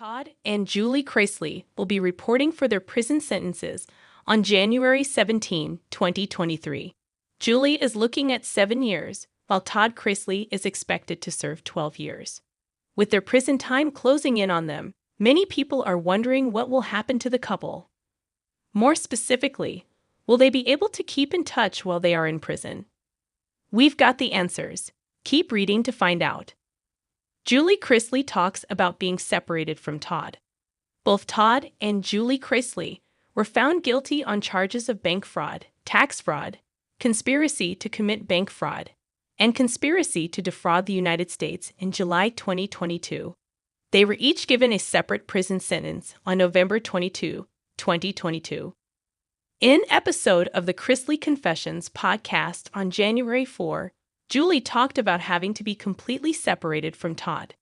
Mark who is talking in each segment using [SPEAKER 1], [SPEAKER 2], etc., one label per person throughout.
[SPEAKER 1] Todd and Julie Chrisley will be reporting for their prison sentences on January 17, 2023. Julie is looking at 7 years, while Todd Chrisley is expected to serve 12 years. With their prison time closing in on them, many people are wondering what will happen to the couple. More specifically, will they be able to keep in touch while they are in prison? We've got the answers. Keep reading to find out. Julie Chrisley talks about being separated from Todd. Both Todd and Julie Chrisley were found guilty on charges of bank fraud, tax fraud, conspiracy to commit bank fraud, and conspiracy to defraud the United States in July 2022. They were each given a separate prison sentence on November 22, 2022. In an episode of the Chrisley Confessions podcast on January 4, Julie talked about having to be completely separated from Todd.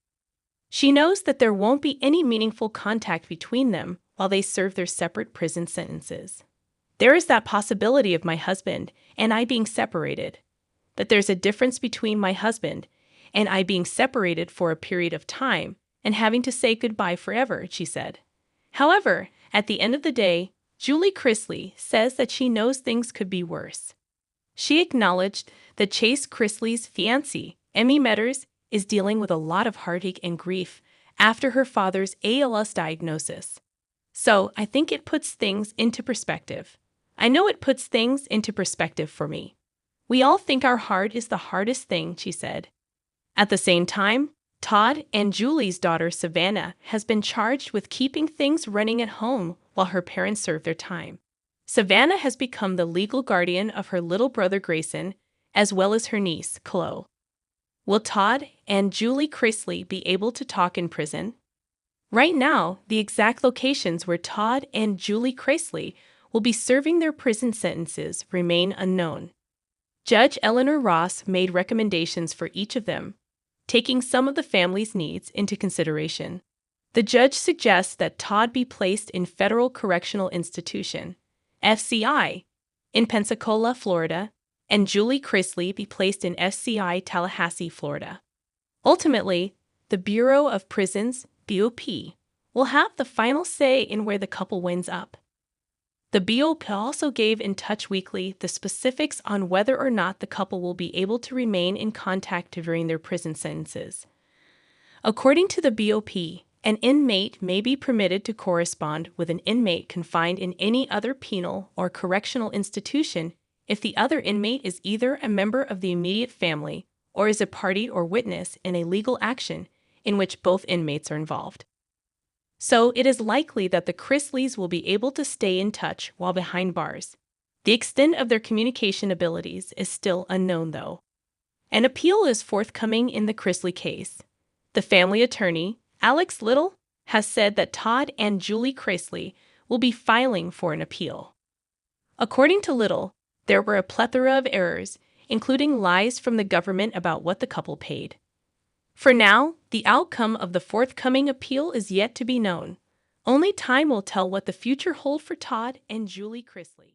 [SPEAKER 1] She knows that there won't be any meaningful contact between them while they serve their separate prison sentences. There is that possibility of my husband and I being separated, that there's a difference between my husband and I being separated for a period of time and having to say goodbye forever, she said. However, at the end of the day, Julie Chrisley says that she knows things could be worse. She acknowledged that Chase Chrisley's fiancée, Emmy Metters, is dealing with a lot of heartache and grief after her father's ALS diagnosis. So I think it puts things into perspective. I know it puts things into perspective for me. We all think our heart is the hardest thing, she said. At the same time, Todd and Julie's daughter Savannah has been charged with keeping things running at home while her parents serve their time. Savannah has become the legal guardian of her little brother Grayson, as well as her niece, Chloe. Will Todd and Julie Chrisley be able to talk in prison? Right now, the exact locations where Todd and Julie Chrisley will be serving their prison sentences remain unknown. Judge Eleanor Ross made recommendations for each of them, taking some of the family's needs into consideration. The judge suggests that Todd be placed in Federal Correctional Institution, FCI, in Pensacola, Florida, and Julie Chrisley be placed in FCI Tallahassee, Florida. Ultimately, the Bureau of Prisons, BOP, will have the final say in where the couple winds up. The BOP also gave In Touch Weekly the specifics on whether or not the couple will be able to remain in contact during their prison sentences. According to the BOP, an inmate may be permitted to correspond with an inmate confined in any other penal or correctional institution if the other inmate is either a member of the immediate family or is a party or witness in a legal action in which both inmates are involved. So it is likely that the Chrisleys will be able to stay in touch while behind bars. The extent of their communication abilities is still unknown, though. An appeal is forthcoming in the Chrisley case. The family attorney, Alex Little, has said that Todd and Julie Chrisley will be filing for an appeal. According to Little, there were a plethora of errors, including lies from the government about what the couple paid. For now, the outcome of the forthcoming appeal is yet to be known. Only time will tell what the future holds for Todd and Julie Chrisley.